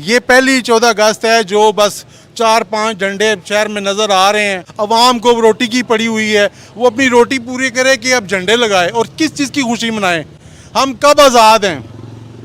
ये पहली 14 अगस्त है जो बस 4-5 झंडे शहर में नजर आ रहे हैं। अवाम को रोटी की पड़ी हुई है, वो अपनी रोटी पूरी करे कि अब झंडे लगाए और किस चीज़ की खुशी मनाएं। हम कब आज़ाद हैं?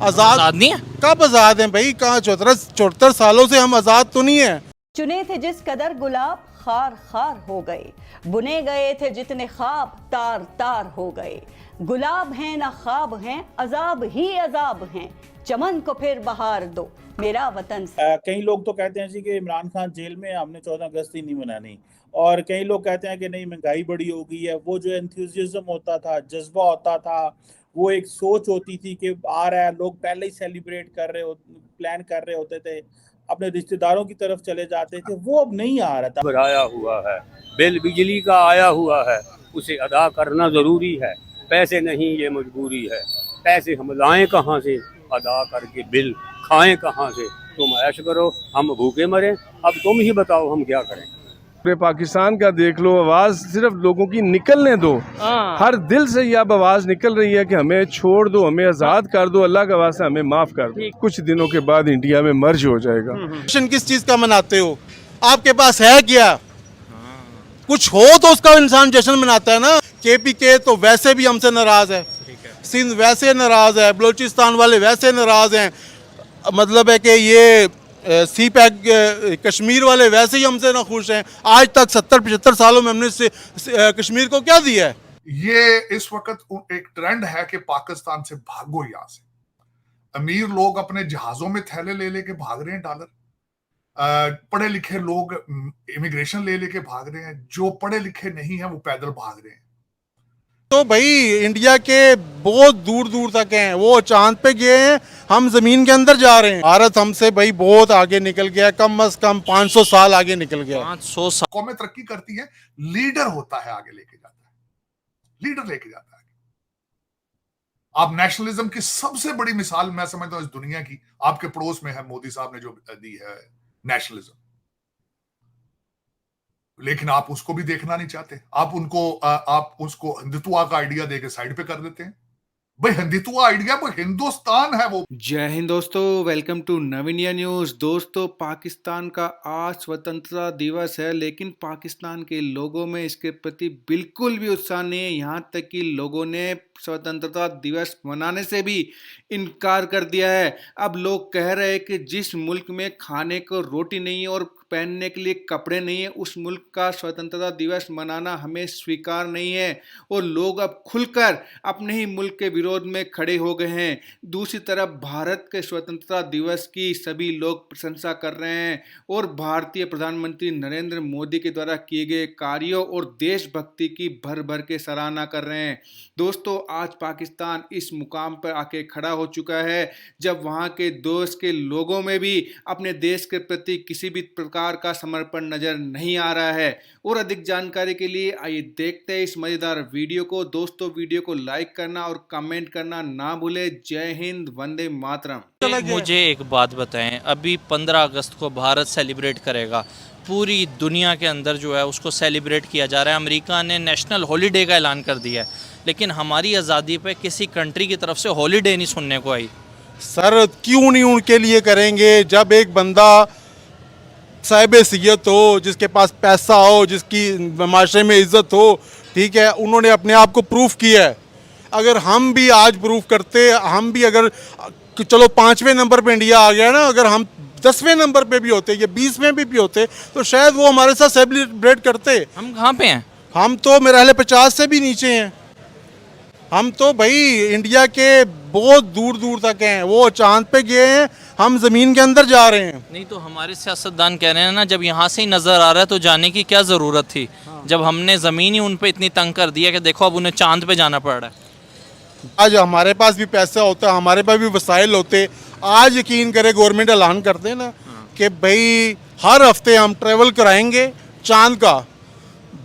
आज़ाद नहीं है। कब आज़ाद हैं भाई? कहाँ 74 सालों से हम आज़ाद तो नहीं है। चुने थे जिस कदर गुलाब खार खार हो गए, बुने गए थे जितने ख्वाब तार तार हो गए। गुलाब हैं ना ख्वाब हैं, अजाब ही अजाब हैं, चमन को फिर बहार दो मेरा वतन। कई लोग तो कहते हैं जी कि इमरान खान जेल में, हमने 14 अगस्त ही नहीं मनानी। और कई लोग कहते हैं कि नहीं, महंगाई बड़ी हो गई है। वो जो एंथुसियाज्म होता था, जज्बा होता था, वो एक सोच होती थी कि आ रहा है, लोग पहले ही सेलिब्रेट कर रहे प्लान कर रहे होते थे, अपने रिश्तेदारों की तरफ चले जाते थे, वो अब नहीं आ रहा था। आया हुआ है, बिल बिजली का आया हुआ है, उसे अदा करना जरूरी है। पैसे नहीं, ये मजबूरी है। पैसे हम लाएं कहाँ से, अदा करके बिल खाएं कहाँ से। तुम ऐश करो, हम भूखे मरे, अब तुम ही बताओ हम क्या करें। पूरे पाकिस्तान का देख लो, आवाज़ सिर्फ लोगों की निकलने दो। हर दिल से ये अब आवाज़ निकल रही है कि हमें छोड़ दो, हमें आज़ाद कर दो, अल्लाह का वास्ता हमें माफ़ कर दो। कुछ दिनों के बाद इंडिया में मर्ज हो जाएगा। जश्न किस चीज़ का मनाते हो? आपके पास है क्या? कुछ हो तो उसका इंसान जश्न मनाता है ना। KPK तो वैसे भी हमसे नाराज़ है, सिंध वैसे नाराज़ है, बलूचिस्तान वाले वैसे नाराज़ हैं। मतलब है कि ये CPEC कश्मीर वाले वैसे ही हमसे ना खुश हैं। आज तक 70-75 सालों में हमने कश्मीर को क्या दिया है? ये इस वक्त एक ट्रेंड है कि पाकिस्तान से भागो यहां से। अमीर लोग अपने जहाजों में थैले ले लेके भाग रहे हैं डॉलर, पढ़े लिखे लोग इमिग्रेशन ले लेके भाग रहे हैं, जो पढ़े लिखे नहीं है वो पैदल भाग रहे हैं। तो भाई इंडिया के बहुत दूर दूर तक हैं, वो चांद पे गए हैं, हम जमीन के अंदर जा रहे हैं। भारत हमसे भाई बहुत आगे निकल गया, कम से कम 500 साल आगे निकल गया। 500 साल कौमें तरक्की करती है, लीडर होता है आगे लेके जाता है, लीडर लेके जाता है। आप नेशनलिज्म की सबसे बड़ी मिसाल मैं समझता हूं इस दुनिया की आपके पड़ोस में है, मोदी साहब ने जो दी है नेशनलिज्म। लेकिन आप उसको भी देखना नहीं चाहते। आप उसको हिंदुत्व का आइडिया देके साइड पे कर देते हैं। भाई हिंदुत्व आइडिया वो हिंदुस्तान है वो। जय हिंद दोस्तों, welcome to Naveen India news. दोस्तों, पाकिस्तान का आज स्वतंत्रता दिवस है, लेकिन पाकिस्तान के लोगों में इसके प्रति बिल्कुल भी उत्साह नहीं है। यहाँ तक कि लोगों ने स्वतंत्रता दिवस मनाने से भी इनकार कर दिया है। अब लोग कह रहे हैं कि जिस मुल्क में खाने को रोटी नहीं है और पहनने के लिए कपड़े नहीं है, उस मुल्क का स्वतंत्रता दिवस मनाना हमें स्वीकार नहीं है। और लोग अब खुलकर अपने ही मुल्क के विरोध में खड़े हो गए हैं। दूसरी तरफ भारत के स्वतंत्रता दिवस की सभी लोग प्रशंसा कर रहे हैं और भारतीय प्रधानमंत्री नरेंद्र मोदी के द्वारा किए गए कार्यों और देशभक्ति की भर भर के सराहना कर रहे हैं। दोस्तों, आज पाकिस्तान इस मुकाम पर आके खड़ा हो चुका है जब वहाँ के देश के लोगों में भी अपने देश के प्रति किसी भी प्रकार का समर्पण नजर नहीं आ रहा है। और अधिक जानकारी के लिए आइए देखते हैं इस मजेदार वीडियो को। दोस्तों, वीडियो को लाइक करना और कमेंट करना ना भूले। जय हिंद, वंदे मातरम। मुझे एक बात बताएं, अभी 15 अगस्त को भारत सेलिब्रेट करेगा, पूरी दुनिया के अंदर जो है उसको सेलिब्रेट किया जा रहा है। अमेरिका ने नेशनल हॉलीडे का ऐलान कर दिया है, लेकिन हमारी आज़ादी पे किसी कंट्री की तरफ से हॉलीडे नहीं सुनने को आई। सर क्यों नहीं उनके लिए करेंगे? जब एक बंदा साहिब हैसियत हो, जिसके पास पैसा हो, जिसकी माशरे में इज्जत हो, ठीक है, उन्होंने अपने आप को प्रूफ किया है। अगर हम भी आज प्रूफ करते, हम भी अगर चलो 5वें नंबर पे इंडिया आ गया ना, अगर हम 10वें नंबर पे भी होते या 20वें भी होते तो शायद वो हमारे साथ सेलिब्रेट करते। हम कहाँ पे हैं? हम तो मेरे ख्याल 50 से भी नीचे हैं। हम तो भाई इंडिया के बहुत दूर दूर तक हैं, वो चांद पे गए हैं, हम ज़मीन के अंदर जा रहे हैं। नहीं तो हमारे सियासतदान कह रहे हैं ना, जब यहाँ से ही नज़र आ रहा है तो जाने की क्या ज़रूरत थी? जब हमने ज़मीन ही उन पे इतनी तंग कर दिया कि देखो अब उन्हें चांद पे जाना पड़ रहा है। आज हमारे पास भी पैसा होता, हमारे पास भी वसाइल होते, आज यकीन करे गवर्नमेंट ऐलान कर दे ना कि भाई हर हफ्ते हम ट्रेवल कराएंगे चांद का,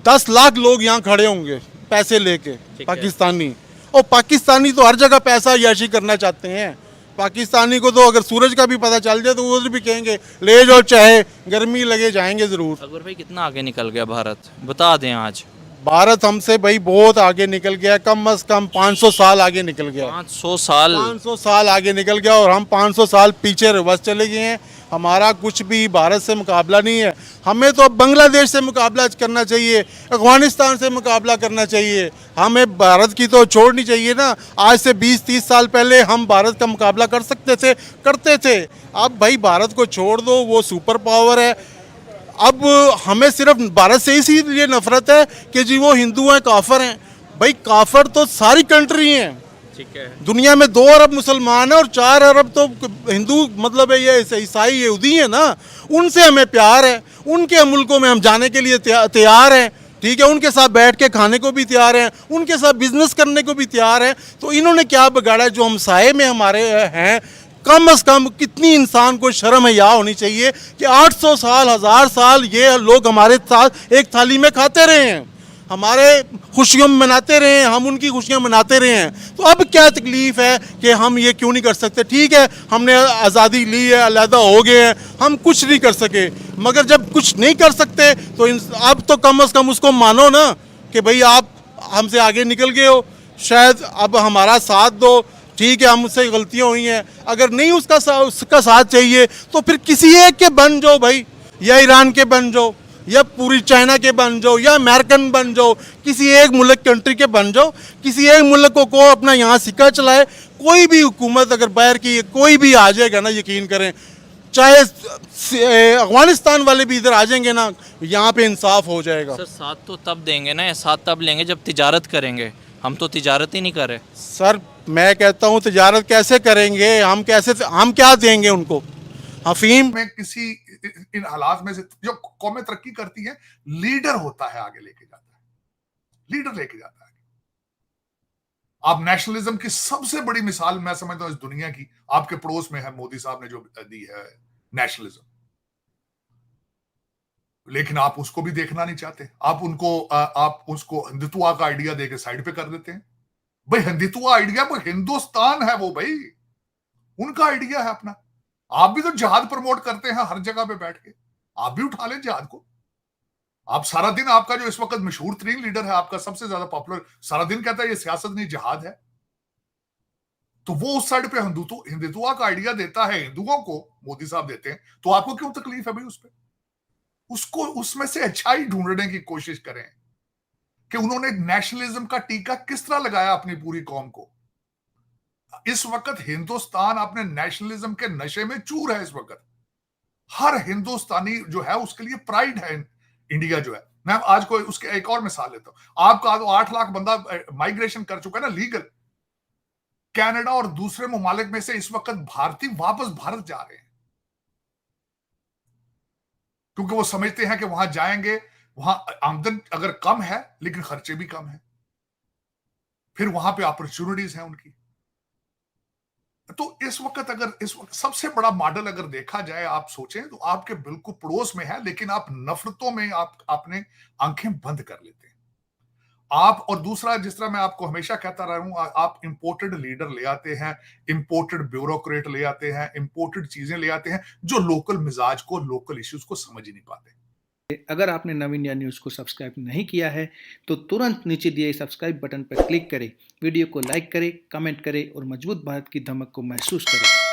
10 लाख लोग यहाँ खड़े होंगे पैसे लेके, पाकिस्तानी। और पाकिस्तानी तो हर जगह पैसा याशी करना चाहते हैं। पाकिस्तानी को तो अगर सूरज का भी पता चल जाए तो वो भी कहेंगे ले जाओ, चाहे गर्मी लगे, जाएंगे ज़रूर। अकबर भाई, कितना आगे निकल गया भारत, बता दें आज। भारत हमसे भाई बहुत आगे निकल गया, कम से कम 500 साल आगे निकल गया। 500 साल 500 साल आगे निकल गया और हम 500 साल पीछे रिवर्स चले गए हैं। हमारा कुछ भी भारत से मुकाबला नहीं है। हमें तो अब बांग्लादेश से मुकाबला करना चाहिए, अफगानिस्तान से मुकाबला करना चाहिए। हमें भारत की तो छोड़नी चाहिए ना। आज से 20-30 साल पहले हम भारत का मुकाबला कर सकते थे, करते थे। अब भाई भारत को छोड़ दो, वो सुपर पावर है। अब हमें सिर्फ भारत से इसीलिए नफरत है कि जी वो हिंदू हैं, काफर हैं। भाई काफर तो सारी कंट्री हैं। ठीक है। दुनिया में 2 अरब मुसलमान हैं और 4 अरब तो हिंदू, मतलब है ये ईसाई यहूदी है ना। उनसे हमें प्यार है, उनके मुल्कों में हम जाने के लिए तैयार हैं। ठीक है, उनके साथ बैठ के खाने को भी तैयार हैं, उनके साथ बिजनेस करने को भी तैयार हैं। तो इन्होंने क्या बिगाड़ा है जो हम साए में हमारे हैं। कम से कम कितनी इंसान को शर्म है, या होनी चाहिए कि 800 साल 1000 साल ये लोग हमारे साथ एक थाली में खाते रहे हैं, हमारे खुशियों में मनाते रहे हैं, हम उनकी खुशियां मनाते रहे हैं। तो अब क्या तकलीफ है कि हम ये क्यों नहीं कर सकते? ठीक है, हमने आज़ादी ली है, अलहदा हो गए हैं, हम कुछ नहीं कर सके। मगर जब कुछ नहीं कर सकते तो अब तो कम से कम उसको मानो ना कि भाई आप हमसे आगे निकल गए हो, शायद अब हमारा साथ दो। ठीक है, हमसे गलतियां हुई हैं, अगर नहीं उसका साथ चाहिए तो फिर किसी एक के बन जाओ भाई, या ईरान के बन जाओ, या पूरी चाइना के बन जाओ, या अमेरिकन बन जाओ, किसी एक मुल्क कंट्री के बन जाओ। किसी एक मुल्क को अपना यहाँ सिक्का चलाए। कोई भी हुकूमत अगर बाहर की कोई भी आ जाएगा ना, यकीन करें, चाहे अफगानिस्तान वाले भी इधर आ जाएंगे ना, यहाँ पे इंसाफ हो जाएगा। सर साथ तो तब देंगे ना, साथ तब लेंगे जब तिजारत करेंगे। हम तो तिजारत ही नहीं कर रहे। सर मैं कहता हूँ तिजारत कैसे करेंगे? हम क्या देंगे उनको? अफीम में किसी इन हालात में से जो कौमें तरक्की करती है, लीडर होता है, आगे लेके जाता है, लीडर लेके जाता है। आप नेशनलिज्म की सबसे बड़ी मिसाल मैं समझता हूं इस दुनिया की आपके पड़ोस में है, मोदी साहब ने जो दी है नेशनलिज्म। लेकिन आप उसको भी देखना नहीं चाहते। आप उसको हिंदुत्व का आइडिया देके साइड पे कर देते हैं। भाई हिंदुत्व आइडिया वो हिंदुस्तान है, वो भाई उनका आइडिया है अपना। आप भी तो जिहाद प्रमोट करते हैं हर जगह पे बैठ के, आप भी उठा लें जिहाद को। आप सारा दिन, आपका जो इस वक्त मशहूर तरीन लीडर है, आपका सबसे ज्यादा पॉपुलर, सारा दिन कहता है ये सियासत नहीं जिहाद है। तो वो उस साइड पे हिंदुत्व का आइडिया देता है, हिंदुओं को मोदी साहब देते हैं, तो आपको क्यों तकलीफ है भाई उस पर? उसको उसमें से अच्छाई ढूंढने की कोशिश करें कि उन्होंने नेशनलिज्म का टीका किस तरह लगाया अपनी पूरी कौम को। इस वक्त हिंदुस्तान अपने नेशनलिज्म के नशे में चूर है। इस वक्त हर हिंदुस्तानी जो है उसके लिए प्राइड है इंडिया जो है। मैं आज को उसके एक और मिसाल लेता हूं। आपका तो 8 लाख बंदा माइग्रेशन कर चुका है ना, लीगल। कनाडा और दूसरे ममालिक में से इस वक्त भारतीय वापस भारत जा रहे हैं, क्योंकि वो समझते हैं कि वहां जाएंगे, वहां आमदन अगर कम है लेकिन खर्चे भी कम है, फिर वहां पे अपॉर्चुनिटीज हैं उनकी। तो इस वक्त सबसे बड़ा मॉडल अगर देखा जाए, आप सोचें तो आपके बिल्कुल पड़ोस में है, लेकिन आप नफरतों में आपने आंखें बंद कर लेते हैं। आप और दूसरा, जिस तरह मैं आपको हमेशा कहता रहा हूं, आप इंपोर्टेड लीडर ले आते हैं, इंपोर्टेड ब्यूरोक्रेट ले आते हैं, इंपोर्टेड चीजें ले आते हैं जो लोकल मिजाज को, लोकल इश्यूज को समझ ही नहीं पाते। अगर आपने नव इंडिया न्यूज़ को सब्सक्राइब नहीं किया है तो तुरंत नीचे दिए सब्सक्राइब बटन पर क्लिक करें, वीडियो को लाइक करें, कमेंट करें और मजबूत भारत की धमक को महसूस करें।